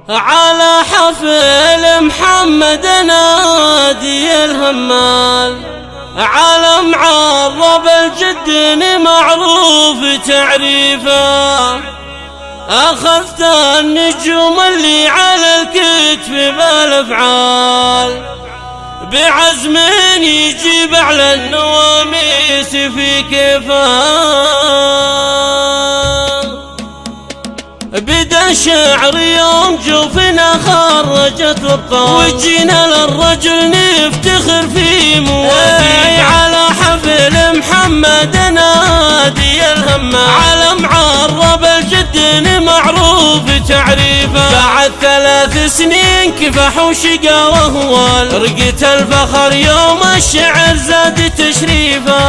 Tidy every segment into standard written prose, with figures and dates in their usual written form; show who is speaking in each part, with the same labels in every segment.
Speaker 1: على حفل محمد نادي الهمال، علم عرب الجد معروف تعريفه، أخذت النجوم اللي على الكتف بالأفعال، بعزم يجيب على النواميس في كفاه، بدا شعر يوم جوفنا خرجت الطاق، وجينا للرجل نفتخر في موافيه، على حفل محمد نادي الهمال، علم عرب الجد معروف تعريفه، بعد 3 سنين كفح وشقى وهوال، رقة الفخر يوم الشعر زاد تشريفه،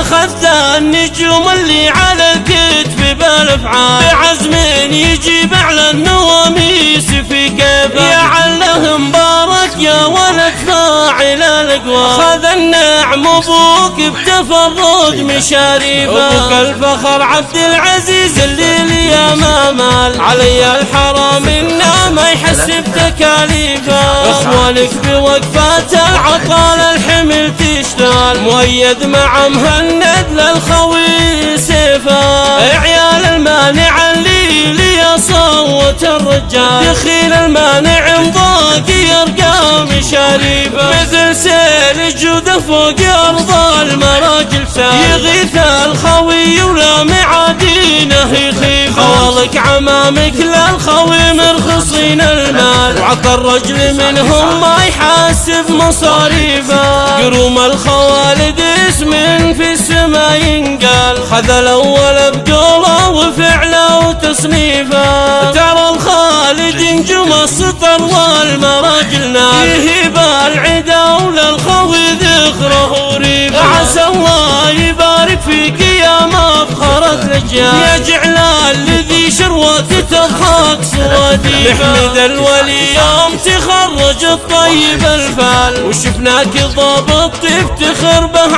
Speaker 1: أخذت النجوم اللي على الكتف بالأفعال، بعزم يجيب على النواميس في كيفه، يا عله مبارك يا ولد فاعل الأقوال، خذ النعم أبوك بتفرد مشاريفه، أبوك الفخر عبد العزيز اللي يا ما مال، علي الحرام إنه ما يحسب تكاليفه، إخوانك بوقفات العطال الحمل تشتال، مؤيد مع مهند للخوي سيفه، عيال المانع اللي صوت الرجال، دخيل المانع مضاقي أرقام شريفه، مثل سيل جوده فوق أرض المراجل سال، يغيث الخوي ولا معادينه يخيفه، خوالك عمامك للخوي مرخصين المال، وعطى الرجل منهم ما يحاسب مصاريفه، قروم الخوالد اسم في السما ينقال، خذ الأول بقوله وفعله وتصنيفه، ترى الخالد نجم السطر والمراجل نال، يهيب العدا وللخوي ذخره وريفه، عسى الله يبارك فيك يا مفخرة الأجيال، يا جعلان الذي شروتك تضحك صواديفه، محمد الولي يوم تخرج الطيب الفال، وشفناك ضابط تفتخر به